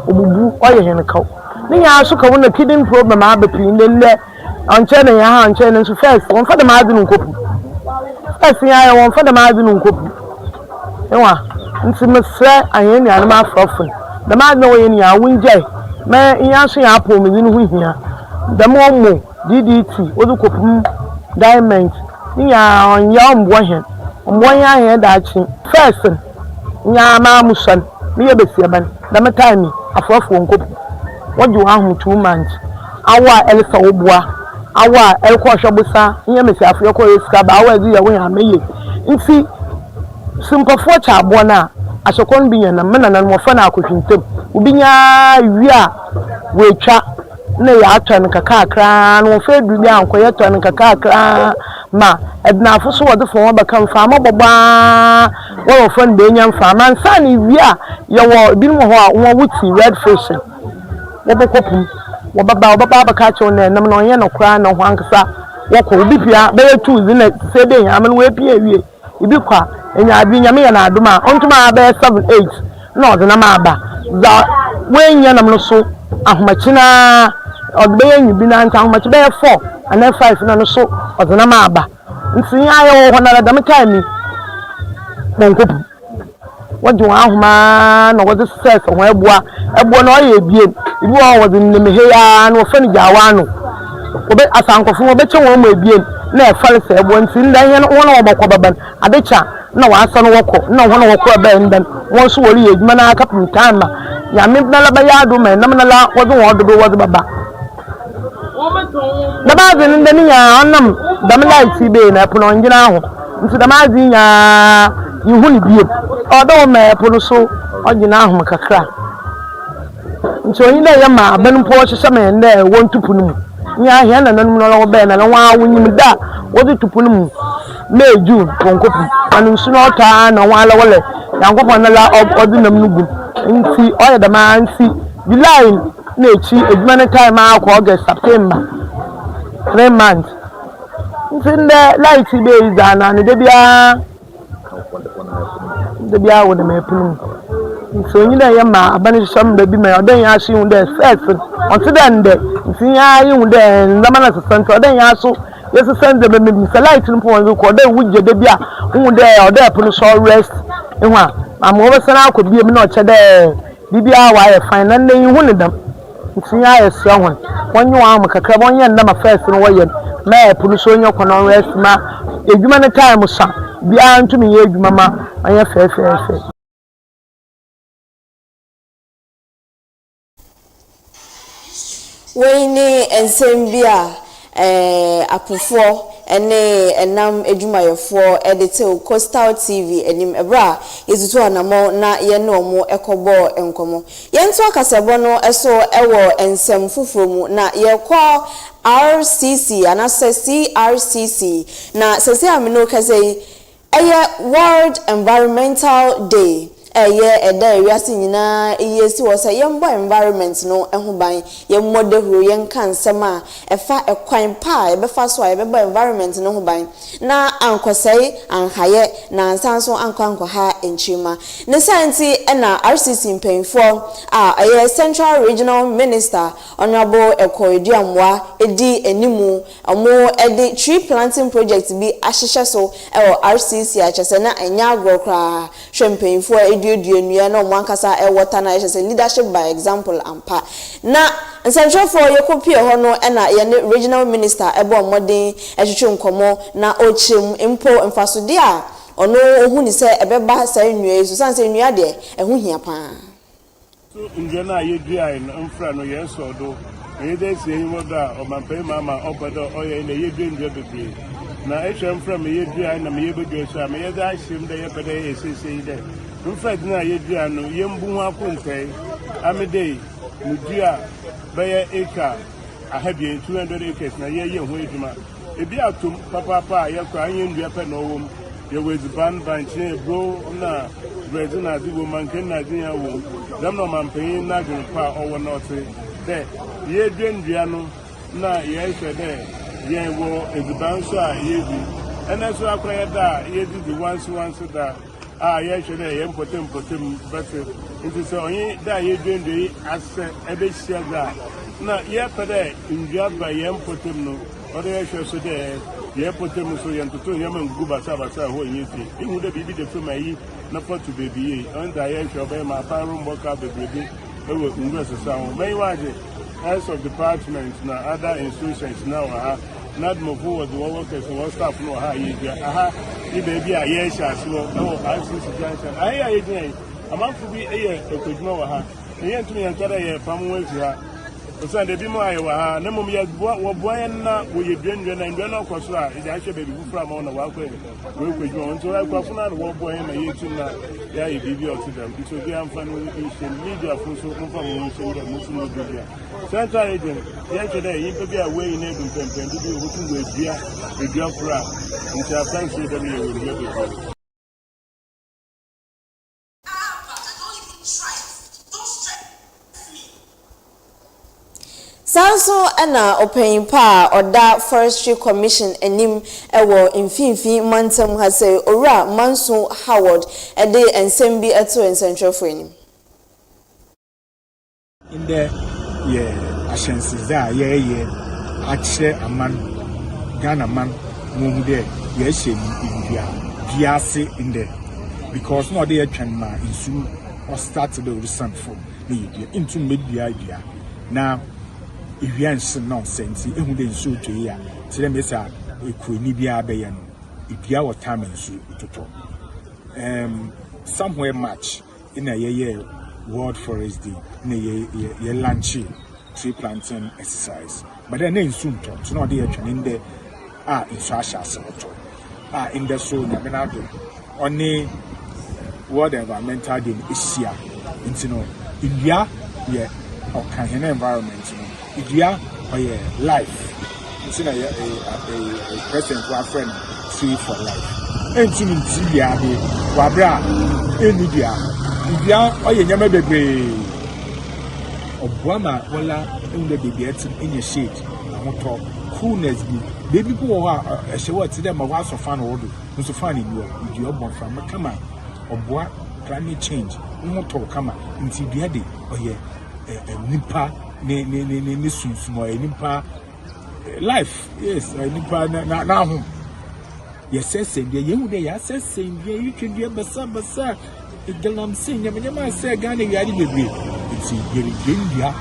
obubu oyen kaw ni ya so kawo na kidney problem abepi nle anche na ya ha anche na so first won fa da ma adunu nkopu ya won fa da ma adunu nkopu enwa nti mesre ayen ni anama afrofun da ma adunu woyen ya wunje me iya so ya apo me ni hu hia da mo mo DDT woduko pum diamond ni ya on ya ombohen omboya he da chi first nya ma musan ni ye besia ban da me time afrofo nkopu woju ahun 2 months awa elsa obua awa elko hwebusa nye mesi afre ko yeska ba awa edi yawo ya meye nti simpofo cha abo na asokon binya na mena na mo fa na akohwintem ubinya wia wetwa na ya atwan kakakra no fa du bia anko ye twan kakakra ma edna afoso wode fo wa baka mfa ma bogba wo fa nde nya mfa ma nsa ni wia ye wo bi mo ho a wo wuti red fish wo bokopum wo baba baka cho na nam no ye no kra na ho ankasa wo ko bi pia be tu zi na se de nya am no we pia wie ibi kwa enya abi nya me ya na aduma ontuma be 7-8 no de na ma aba za we nya nam no so ahomachina odbe yen bi na nta ahomachi be 4 and 5 na no so odena ma aba nti ayo ho na da meka mi monkopu wodi wa ahoma na wodi stress ho ebua na oye ebie ibi wo wodi nnemehe ya na ofani jawa no obe asankofo obe che wo mo ebie na e fale se ebua nti ndan ye no wona obakwa baban adecha na wa asa no woko na ho na woko aba ndan won so wori eduma na kapum tama ya me na la ba ya do me nam na la wodi wo do wodi baba na bazi ndani ya onam damla itibe na puno ngina ho nti damazi nya yihu ni bie odo me puno so ogina ho kakra nti onyi na ya ma ban po hye me nda won tupunu mu nya ahia na nanum no be na wa wunyim da wodi tupunu mu meju konkopu anu su no ta na wa la wole yankopon na la odinam nugu nti oya dama nti July na echi eduma na time akọ August September 3 months nti nde light be iza na ne de bia wo de me punu nti onyi na ya ma abani sham be bi me odan ya shi hunde first onti den de nti ya yi hunde ndama na sesento odan ya so yesu sende be me light npo won ko odan wuje de bia hunde odan punu so rest ehwa am wo be sana akọ bi me na oche de bibia wa ya fine nan yi hu ne dam nti ya ese hon wonye wa am kakra wonye ndama first no wo ye na punu so onye kono rest ma edwuma ne time sa bia ntumi ye edwuma ma anya fe Wayne ensembia apofo ene enam edwumayefo edite Coastal TV enim ebra yezutu anamo na ye no mo ekobo enkomo yento akasebo no eso ewo ensem fufromu na ye kwa RCC anase CRCC na sese amino kase eye World Environmental Day eda ewiase nyina eyesi wo se yembo environment no eho ban yemmo dehuro yenka nsem a efa ekwan pa ebefa so a ebebo environment no ho ban na ankosai anhaye na ansanso anko ha enchima ne santi na RCC mpenfo a Central Regional Minister Honorable Ekoediamwa edi enimu omo edi tree planting project bi ahihye so RCC achese na enya agrokra hwempenfo eduedua na omo ankasa water na achese leadership by example ampa na Central for Yekopie ho no na ye regional minister ebo modern ehwehwe nkomo na ochim impo mfasode a ono ohu ni se ebeba sa nnua so san se nnua de ehu hia pa so nje na yedua no mfra no yeso do ede se himo da o mampe mama obodo oye na yedua ndua bebre na ehwe mfra me yedua na me yebedua so me yeda ahim de yebede esese de mfra di na yedua no yembu hu akontai amede mudua beye eka ahabie 200 acres na ye hu eduma ebi atom papa yakwa anyen ndua pe no wom ye was ban banche bro na brazil na di woman ken na din ya wo dam no man pay na gun pa owo not de ye dendua no na ye hwe de ye wo eziban so a ye bi ena so akwa da ye di once da ye hwe de ye potem but it is only da ye dendua ase ebe sia ga na ye pede ndua ba ye potem no o de hwe so de ye potem so ye ntutu ye man gu basa ho yin fi ihu de bibi de fema yi na fotu bebi on da ye hwe ba ma fa rum boka bebrebe ewe ngwe so sa ho mai waje as of department na other institutions na wa ha not move forward the workers and staff no ha yi dia aha i bebi a ye sha so no RCC junction ayi din amanfu bi eye ekoduma wa ha ye ntumi yan tara ye pamwe fi ha so de bi mo ayi wa ha na mum ye wo boan na wo ye dwendwe na ndwe na kwaso a ide ahwe bebi fufura ma na wa kwa we koduma on so akwa na wo boan na ye tin na ya ye bibi o ti dem so bi amfa no issue media fun so mo fa mo so de mo so no bibia central agent ye chede yin pe bi a we na dum pempen bi wo tun we edua fura nti afan so de me we bibia Sanso na opempa oda forestry commission enim ewo mfimfi mantam ha say owura Manso Howard ede ensem bi eto Central for enim in the ashances there ye ache aman Ghana man mu de ye hye India biase in there because no dey atwan ma insu or start the recent for the into media now if you answer nonsense, it wouldn't suit to hear. Tell them, yes, a queenie be a bayan. If you are time and suit to talk. Somewhere match in a year World Forest Day, in a year lunch, tree planting exercise. But then in soon talk, so not the in the in Sasha Senator. In the soul, Naminado, only World Environmental Day is here. In India, yeah, or can environment. Idea or life. It's in a president who are friend free for life. And to India, Wabra, India, or your Yama baby. Obama, Walla, in the baby in your shade. I want to coolness be. Baby who are a show to them a house of fun order. No so funny, you are born from a camera or what climate change. We want to come into the day or nipa. Ne sunsumo enipa life yes enipa na ho yes send ye hu de yes send ye you can do basa idalam send ye ma say Ghana yari bebre it's yeri gendia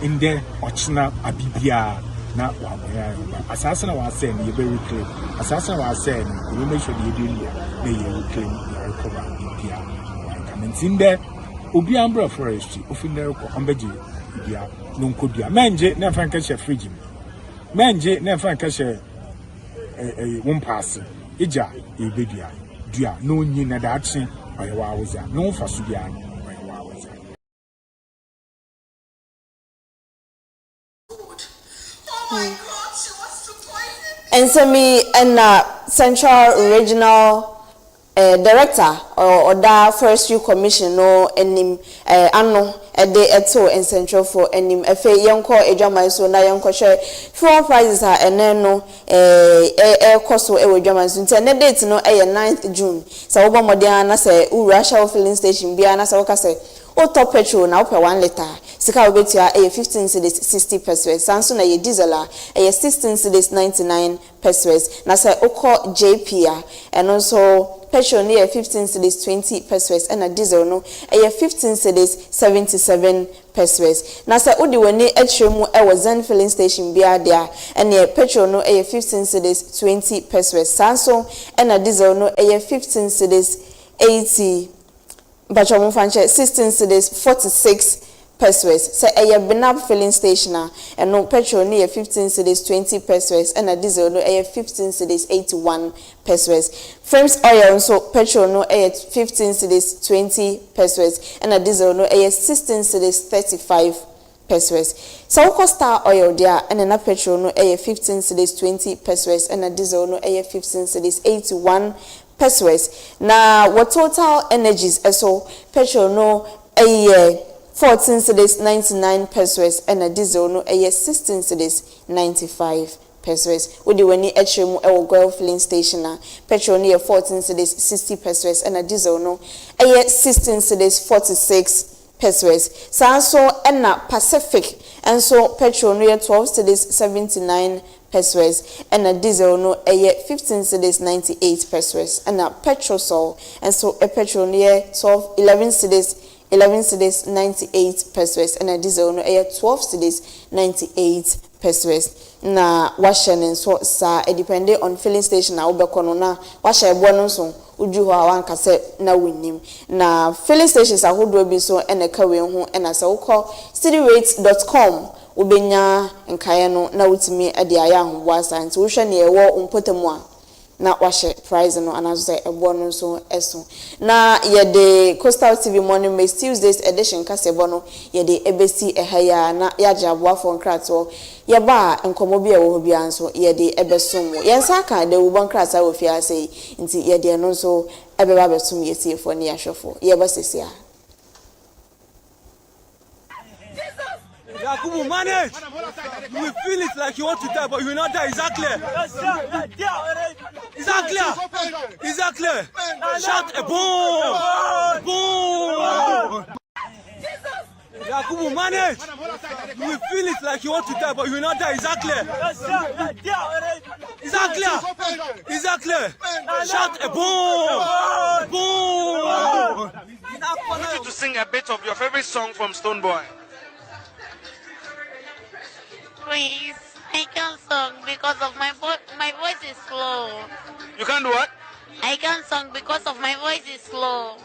in there ochna abibia na wa moya asasa na wa say ye be reclaim asasa wa say we make sure the yedia na ye reclaim ya recover bibia coming in there obi ambra forestry ofin ko ambeji dia nonkodua manje na franka she fridge manje na franka she wompass ija ebedua dua no nyi na daachi oyewa awoza no faso dia oyewa awoza Ensemi na Central Regional director or that forestry commission no enim ano de eto in central for enim efe yenko edwaman so na yenko hwe fuel prices are enen no koso e wedwaman so nte ne date no 9th June sa wo bomodian na se urasha filling station bia na se wo ka se o top petrol na ope 1 liter sika obetua 15 cedis 60 pesos sanso na ye diesel a 16 cedis 99 pesos na se okọ JP a eno so petrol near 15 cedis 20 pesos and a diesel no 15 cedis 77 pesos na se odi wani etremu e Zen filling station bia dia and petrol no 15 cedis 20 pesos sanso and a diesel no 15 cedis 80 Bachomu fanche 16 cedis 46 pesos. Say a Benab filling station and no petrol near 15 cedis 20 pesos and a diesel no 15 cedis 81 pesos. Frames oil so petrol no 15 cedis 20 pesos and a diesel no 16 cedis 35 pesos. So Star oil there and a petrol no 15 cedis 20 pesos and a diesel no 15 cedis 81 pesos. Now what total energies so petrol no 14 cedis 99 pesos and a diesel no 16 cedis 95 pesos. Odi wani etremu e wo filling station petrol no 14 cedis 60 pesos and a diesel no 16 cedis 46 pesos. Sanso na Pacific and so petrol no 12 cedis 79 pesos and a diesel no 15 cedis 98 pesos and a petrol and so a petrol no 11 cedis 98 pesos and a diesel no 12 cedis 98 pesos. Na washe so sa depend on filling station na obekono na washe ebo no so uju ho awanka se na winnim na filling stations ahodo bi so eneka we ho ena se ukọ cityrate.com ubenya nkaye no na utimi ade aya ahombo asanti wo hwe ne ewo umpotemu a na washe prize no anazo ebo no so eso na ye de Coastal TV Morning Maize Tuesdays edition kasebo no ye de ebesi ehaya na yaja aboafo nkrato ye ba nkomo bi e wo bi anso ye de ebesom ye nsa ka de wo bankrata wo fia sei nti ye de no so ebeba besom ye tiefo ne yahwefo ye ba sesia Yakubu, manage! You will feel it like you want to die, but you will not die. Exactly. Exactly. Shout a boom! Boom! Yakubu, manage! You will feel it like you want to die, but you will not die. Exactly. Exactly. Shout a boom! Boom! I want you to sing a bit of your favorite song from Stoneboy. Please, I can't sing because of my voice is slow. You can't do what? I can't sing because of my voice is slow.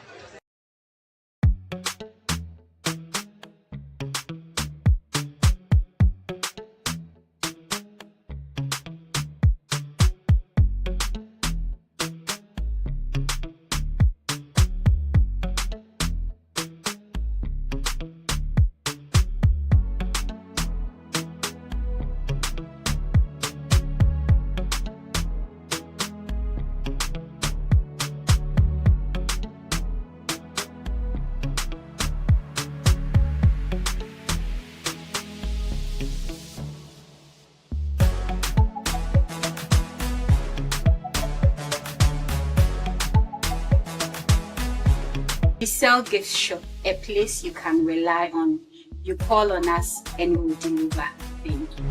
ESSIEN Gift Shop, a place you can rely on. You call on us and we'll deliver. Thank you.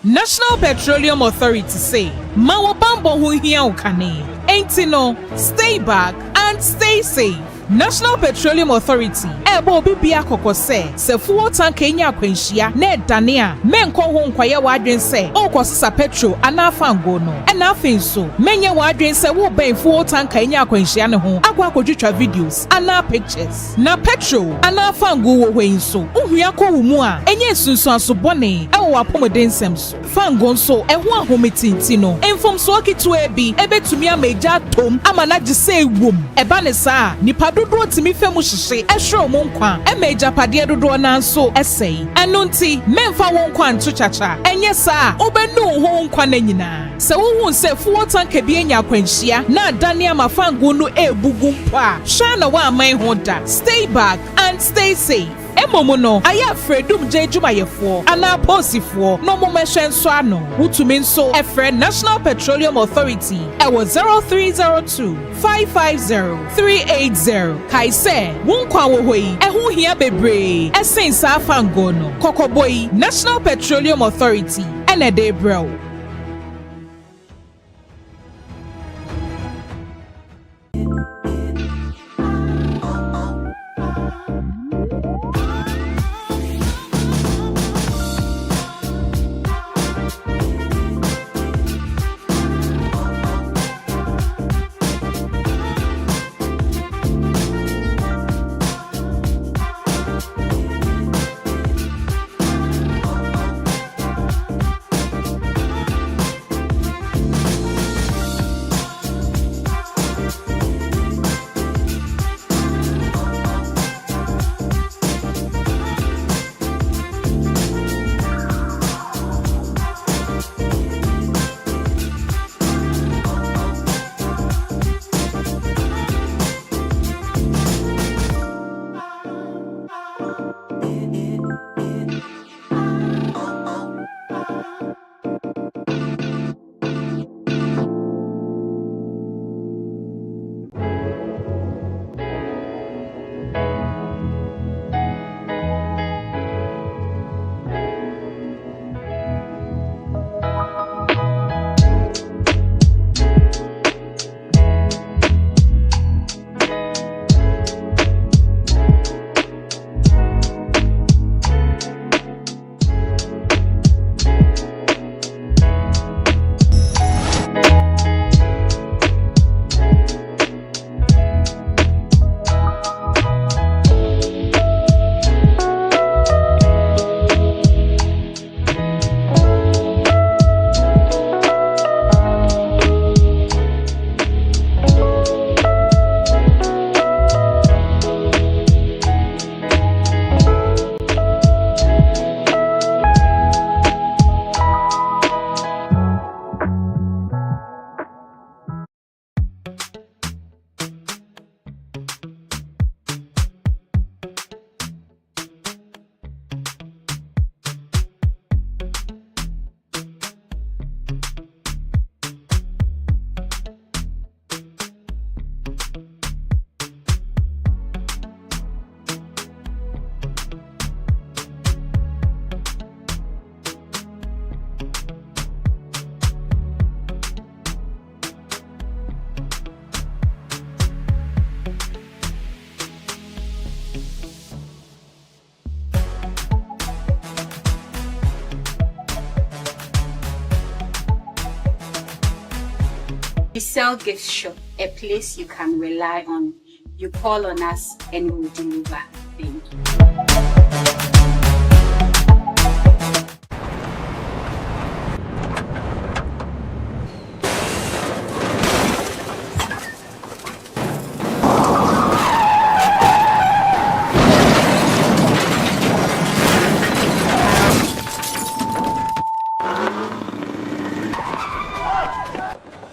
National Petroleum Authority say, Mawa Bambo hu hiya ukane. Ain't no, stay back and stay safe. National Petroleum Authority ebo bibia kokose se fuel tank enya akwanhia na edane a menko ho nkwaye wadwen se okosesa petrol anafango no na afin so menye wadwen se wo ben fuel tank enya akwanhia ne ho akwa akodwitwa videos ana pictures na petrol anafango wo hwen so ohua ko wo mu a enye sunsun asobone ewo apomeden sem so fango so eho ahometinti no enfom so akitu ebi ebetumi ameja tom ama na gise ewom eba ne saa nipa dodo timi femu hihye ehwe mo nkwa emeja pade dodo na nso esei eno nti memfa wo nkwa nto chacha enye saa obenu ho nkwa na nyina se wo hu se fuel tank bi enya akwanhia na adane amafango no ebugu mpa hwa na wa aman ho da. Stay back and stay safe. Emomo no aya fredum je jumayefo ana posifo no mo mehwe so ano wutumi nso efre National Petroleum Authority ewo 0302 550 380 kaise wonkwa wo hoi ehu hia bebre esensa afango no kokoboi National Petroleum Authority enede bro. ESSIEN Gift Shop, a place you can rely on. You call on us and we'll deliver. Thank you.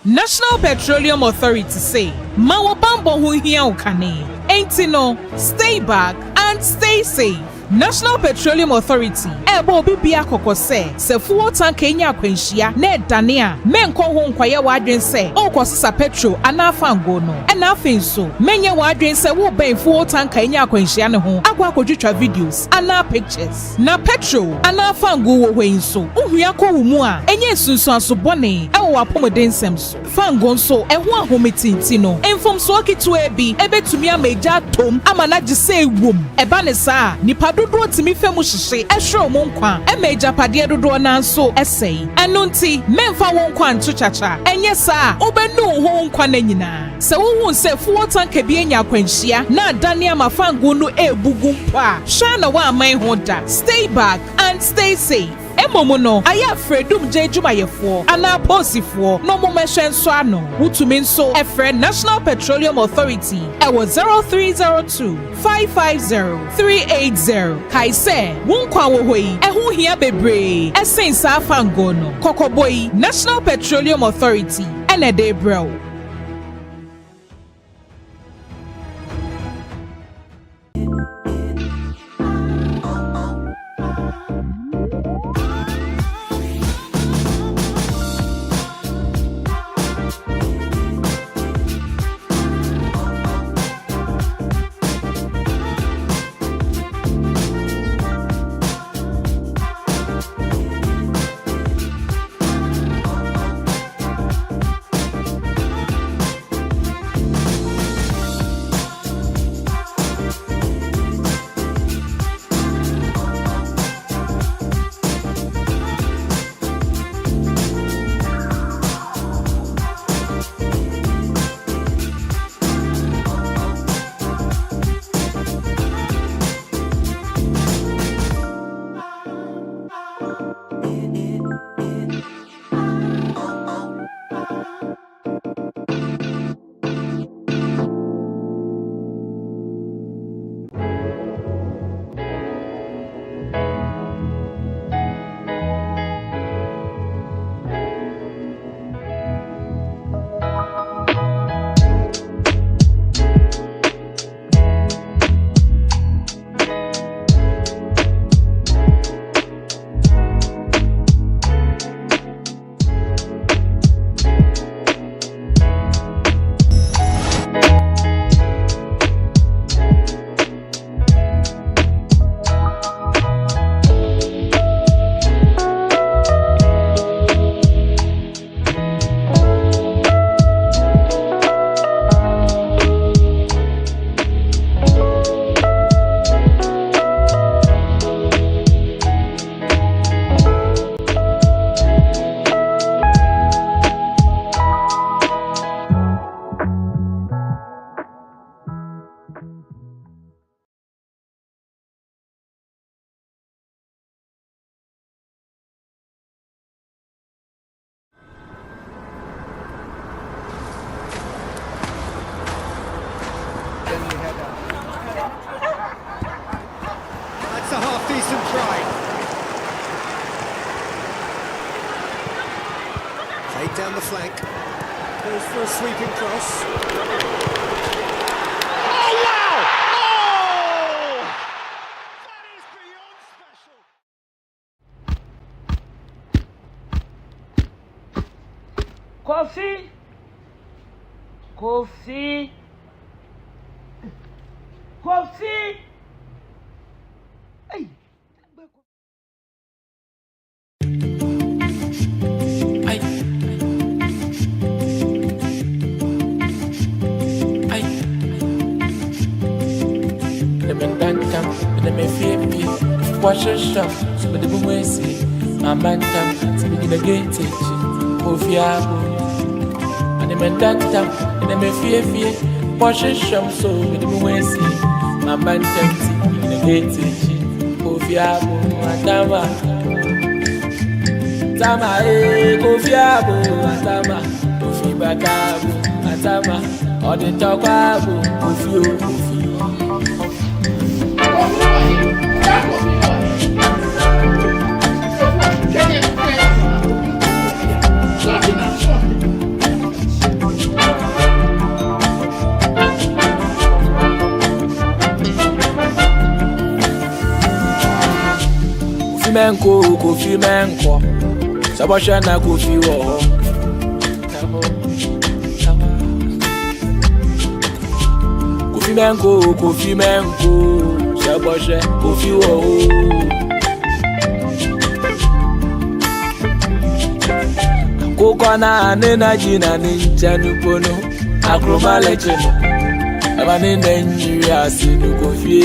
National Petroleum Authority say, Mawa bambo hu hia ukane. Enti no, stay back and stay safe. National Petroleum Authority ebo bibia kokose se fuel tank enya akwanhia na edane a menko ho nkwaye wadwen se ko sisa petrol ana fango no ena afin so menye wadwen se wo ben full tanker enya akwanhia ne ho akwa akotwitwa videos ana pictures na petrol ana fango wo hwen so ohua ko wo mu a enye sunsun aso bone e wo apomeden sem so fango so eho ahometinti no enfom so kitu ebi ebetumi amaja tom ama na gise ewom eba ne saa nipa dodo timi femu hyehye ehwe mo nkwa emeja pade dodo na so esei eno nti memfa wo nkwa nto chacha enye saa obenu ho nkwa na nyina se wo hu se fuo tanka bi enya akwanhia na dania mafango no ebugu mpa sha na wa aman ho da stay back and stay safe emomo no aya fredum je jumayefo ana posifo no mo mehwe nso ano wutumi nso efre National Petroleum Authority ewo 0302 550 380 kaise wonkwa wo hoi ehu hia bebre esensa afango no kokoboi National Petroleum Authority enede bro. That's a half-decent try. Played down the flank. Goes for a sweeping cross. Oh, wow! Oh! That is beyond special. Kofi. Hey. Wash your shop, so the boom see. My man tam, so we get a gate. Kofiabo, and the man tam, and the me fear. Wash your shop, so we the boom see. My man tam, in the gate. Kofiabo, atama, tama kofiabo, atama, kofi bakabo, atama, all the talkabo, kofi. Kofi menko, Sabashana Kofi wo. menko, Kofi menko, Shaboshe, Kofi wo. Kokona nena jina ninja nupono, akroma lecheno. Eba nena nyi asinu Kofi.